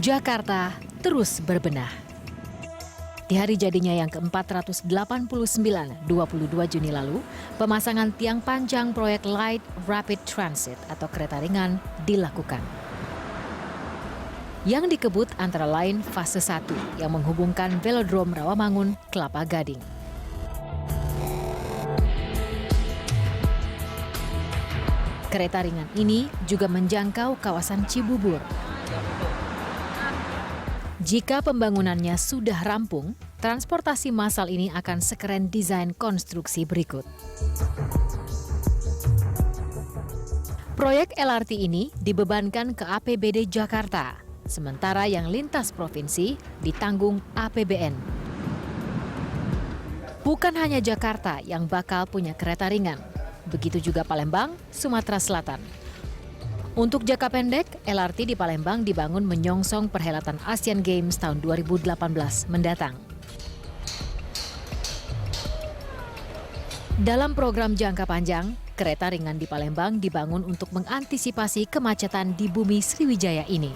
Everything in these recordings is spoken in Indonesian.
Jakarta terus berbenah. Di hari jadinya yang ke-489, 22 Juni lalu, pemasangan tiang panjang proyek Light Rapid Transit atau kereta ringan dilakukan. Yang dikebut antara lain fase 1 yang menghubungkan Velodrome Rawamangun, Kelapa Gading. Kereta ringan ini juga menjangkau kawasan Cibubur. Jika pembangunannya sudah rampung, transportasi massal ini akan sekeren desain konstruksi berikut. Proyek LRT ini dibebankan ke APBD Jakarta, sementara yang lintas provinsi ditanggung APBN. Bukan hanya Jakarta yang bakal punya kereta ringan, begitu juga Palembang, Sumatera Selatan. Untuk jangka pendek, LRT di Palembang dibangun menyongsong perhelatan Asian Games tahun 2018 mendatang. Dalam program jangka panjang, kereta ringan di Palembang dibangun untuk mengantisipasi kemacetan di bumi Sriwijaya ini.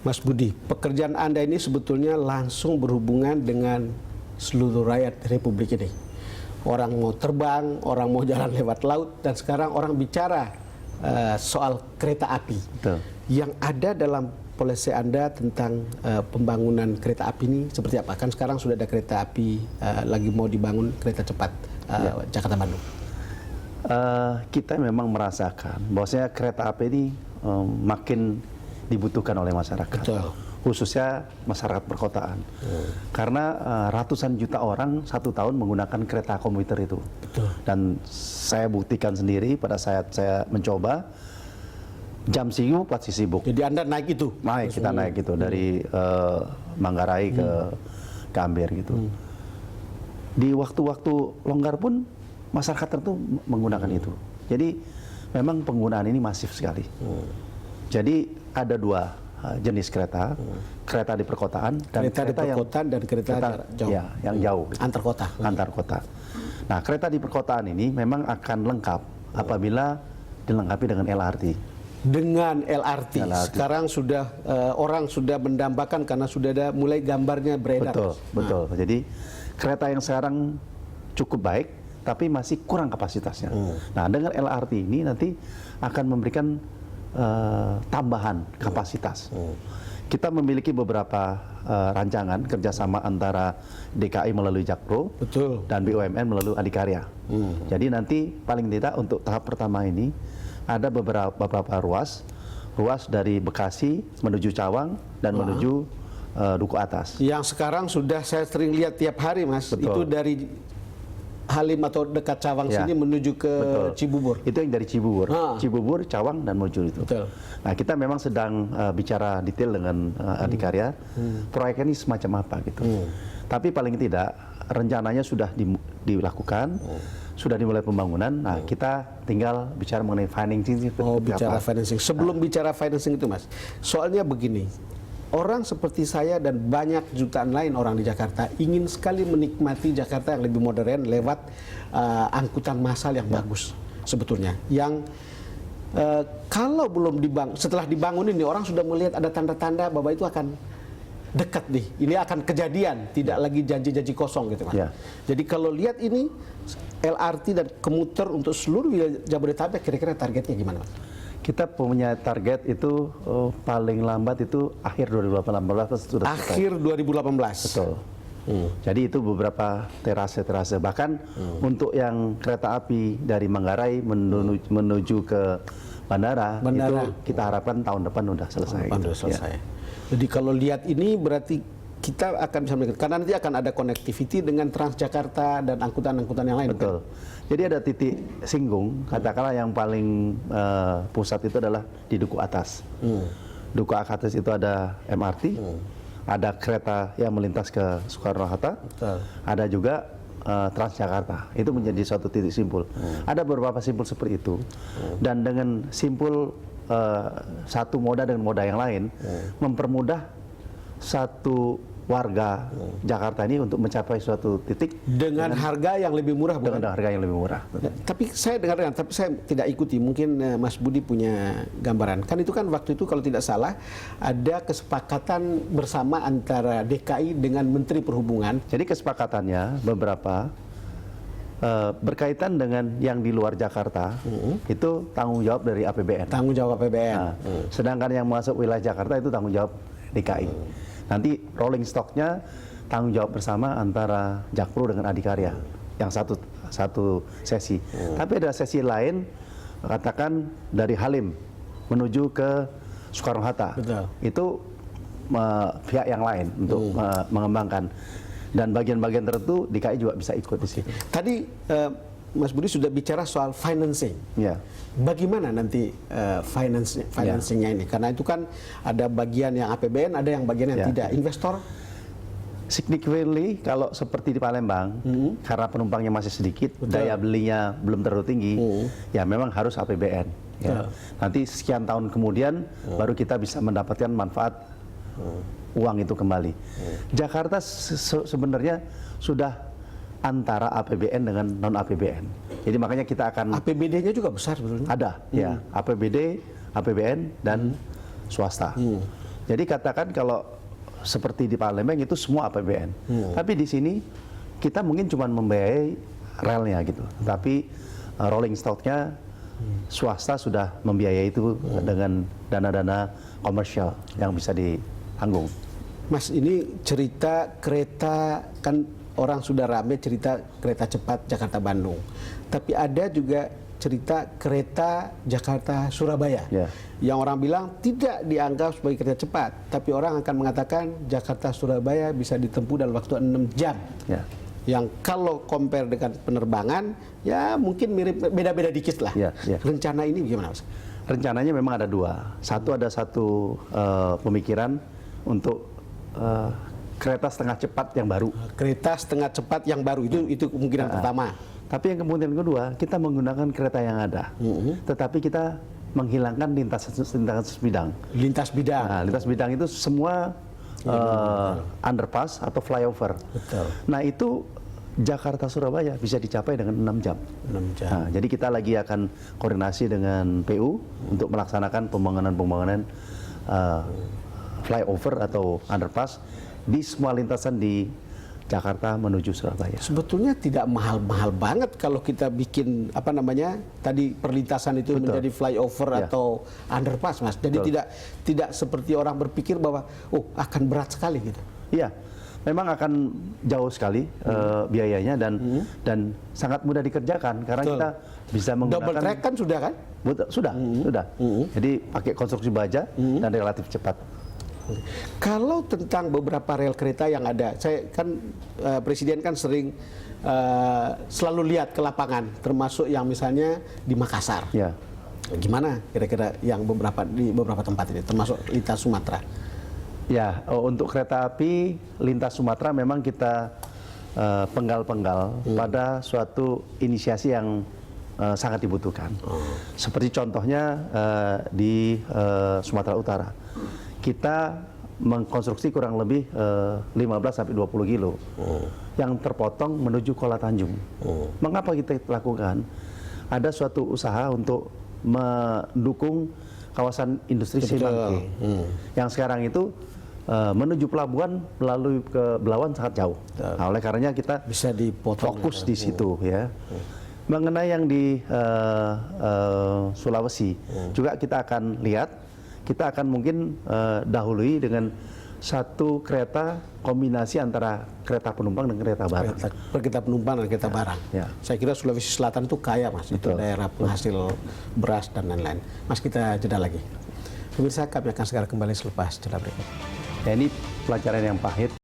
Mas Budi, pekerjaan Anda ini sebetulnya langsung berhubungan dengan seluruh rakyat Republik ini. Orang mau terbang, orang mau jalan lewat laut, dan sekarang orang bicara soal kereta api. Betul. Yang ada dalam polisi Anda tentang pembangunan kereta api ini seperti apa? Kan sekarang sudah ada kereta api lagi mau dibangun, kereta cepat Jakarta-Bandung. Kita memang merasakan bahwasanya kereta api ini makin dibutuhkan oleh masyarakat. Betul. Khususnya masyarakat perkotaan. Karena ratusan juta orang satu tahun menggunakan kereta komuter itu. Betul. Dan saya buktikan sendiri pada saat saya mencoba, jam sibuk pasti sibuk. Jadi Anda naik itu? Kita naik itu dari Manggarai ke Gambir gitu. Di waktu-waktu longgar pun masyarakat tentu menggunakan itu. Jadi memang penggunaan ini masif sekali. Jadi ada dua jenis kereta, kereta di perkotaan dan kereta di perkotaan dan kereta jauh. Ya, yang jauh. Gitu. Antar kota. Antar kota. Nah, kereta di perkotaan ini memang akan lengkap apabila dilengkapi dengan LRT. Dengan LRT. Sekarang sudah orang sudah mendambakan karena sudah ada mulai gambarnya beredar. Betul, betul. Jadi kereta yang sekarang cukup baik, tapi masih kurang kapasitasnya. Nah, dengan LRT ini nanti akan memberikan tambahan kapasitas. Kita memiliki beberapa rancangan kerjasama antara DKI melalui Jakpro dan BUMN melalui Adikarya. Jadi nanti paling tidak untuk tahap pertama ini ada beberapa ruas dari Bekasi menuju Cawang dan menuju Duku Atas. Yang sekarang sudah saya sering lihat tiap hari, Mas. Betul. Itu dari Halim atau dekat Cawang sini menuju ke Cibubur. Itu yang dari Cibubur, Cibubur, Cawang dan menuju itu. Betul. Nah, kita memang sedang bicara detail dengan Adikarya, proyek ini semacam apa gitu. Tapi paling tidak rencananya sudah dilakukan, sudah dimulai pembangunan. Nah, kita tinggal bicara mengenai financing. Bicara financing. Sebelum bicara financing itu, Mas, soalnya begini. Orang seperti saya dan banyak jutaan lain orang di Jakarta ingin sekali menikmati Jakarta yang lebih modern lewat angkutan massal yang bagus sebetulnya. Yang kalau belum setelah dibangun ini orang sudah melihat ada tanda-tanda bahwa itu akan dekat nih. Ini akan kejadian, tidak lagi janji-janji kosong gitu, Mas. Jadi kalau lihat ini LRT dan komuter untuk seluruh wilayah Jabodetabek, kira-kira targetnya gimana, Mas? Kita punya target itu paling lambat itu akhir 2018 sudah selesai. Akhir 2018. Betul. Jadi itu beberapa terase. Bahkan untuk yang kereta api dari Manggarai menuju ke bandara itu kita harapkan tahun depan sudah selesai. Selesai. Jadi kalau lihat ini berarti kita akan bisa melihat, karena nanti akan ada connectivity dengan Transjakarta dan angkutan-angkutan yang lain. Betul. Jadi ada titik singgung, katakanlah yang paling pusat itu adalah di Duku Atas. Duku Atas itu ada MRT, ada kereta yang melintas ke Soekarno-Hatta, ada juga Transjakarta. Itu menjadi suatu titik simpul. Ada beberapa simpul seperti itu. Dan dengan simpul satu moda dengan moda yang lain, mempermudah satu warga Jakarta ini untuk mencapai suatu titik dengan harga yang lebih murah, bukan? dengan harga yang lebih murah. Tapi saya dengar, tapi saya tidak ikuti. Mungkin Mas Budi punya gambaran. Kan itu kan waktu itu kalau tidak salah ada kesepakatan bersama antara DKI dengan Menteri Perhubungan. Jadi kesepakatannya beberapa berkaitan dengan yang di luar Jakarta itu tanggung jawab dari APBN. Tanggung jawab APBN. Nah, sedangkan yang masuk wilayah Jakarta itu tanggung jawab DKI. Nanti rolling stocknya tanggung jawab bersama antara Jakpro dengan Adikarya yang satu sesi. Tapi ada sesi lain, katakan dari Halim menuju ke Soekarno Hatta. Betul. Itu pihak yang lain untuk mengembangkan. Dan bagian-bagian tertentu DKI juga bisa ikut di situ. Tadi Mas Budi sudah bicara soal financing. Ya. Bagaimana nanti financingnya ini? Karena itu kan ada bagian yang APBN, ada yang bagian yang tidak. Investor? Significantly kalau seperti di Palembang, karena penumpangnya masih sedikit, daya belinya belum terlalu tinggi, ya memang harus APBN. Ya. Nanti sekian tahun kemudian baru kita bisa mendapatkan manfaat uang itu kembali. Jakarta sebenarnya sudah antara APBN dengan non APBN. Jadi makanya kita akan APBD-nya juga besar sebetulnya. ada, ya APBD, APBN dan swasta. Jadi katakan kalau seperti di Palembang itu semua APBN. Tapi di sini kita mungkin cuma membiayai relnya gitu. Tapi rolling stocknya swasta sudah membiayai itu dengan dana-dana komersial yang bisa ditanggung. Mas, ini cerita kereta, kan orang sudah rame cerita kereta cepat Jakarta-Bandung. Tapi ada juga cerita kereta Jakarta-Surabaya. Ya. Yang orang bilang tidak dianggap sebagai kereta cepat. Tapi orang akan mengatakan Jakarta-Surabaya bisa ditempuh dalam waktu 6 jam. Ya. Yang kalau compare dengan penerbangan, ya mungkin mirip, beda-beda dikit lah. Ya, ya. Rencana ini bagaimana, Mas? Rencananya memang ada dua. Ada satu pemikiran untuk kereta setengah cepat yang baru. Kereta setengah cepat yang baru, itu kemungkinan pertama. Tapi yang kemungkinan kedua, kita menggunakan kereta yang ada. Tetapi kita menghilangkan lintasan sebidang. Lintas bidang. Nah, lintas bidang itu semua underpass atau flyover. Betul. Nah, itu Jakarta-Surabaya bisa dicapai dengan 6 jam. 6 jam. Nah, jadi kita lagi akan koordinasi dengan PU untuk melaksanakan pembangunan flyover atau underpass di semua lintasan di Jakarta menuju Surabaya. Sebetulnya tidak mahal-mahal banget kalau kita bikin tadi perlintasan itu menjadi flyover atau underpass, Mas. Jadi tidak seperti orang berpikir bahwa akan berat sekali gitu. Iya, memang akan jauh sekali biayanya dan sangat mudah dikerjakan karena kita bisa menggunakan double track kan sudah kan? Sudah. Jadi pakai konstruksi baja dan relatif cepat. Kalau tentang beberapa rel kereta yang ada, saya kan Presiden kan sering selalu lihat ke lapangan, termasuk yang misalnya di Makassar. Ya. Gimana kira-kira yang di beberapa tempat ini, termasuk lintas Sumatera? Ya, untuk kereta api lintas Sumatera memang kita penggal-penggal pada suatu inisiasi yang sangat dibutuhkan. Seperti contohnya di Sumatera Utara. Kita mengkonstruksi kurang lebih 15 sampai 20 kilo yang terpotong menuju Kuala Tanjung. Mengapa kita lakukan? Ada suatu usaha untuk mendukung kawasan industri Semanggi yang sekarang itu menuju pelabuhan melalui ke Belawan sangat jauh. Nah, oleh karenanya kita bisa dipotong fokus di situ ya. Mengenai yang di Sulawesi juga kita akan lihat. Kita akan mungkin dahului dengan satu kereta kombinasi antara kereta penumpang dan kereta barang. Kereta penumpang dan kereta barang. Ya. Saya kira Sulawesi Selatan itu kaya, Mas. Itu daerah penghasil beras dan lain-lain. Mas, kita jeda lagi. Pemirsa, kami akan segera kembali selepas jeda berikut. Ya, ini pelajaran yang pahit.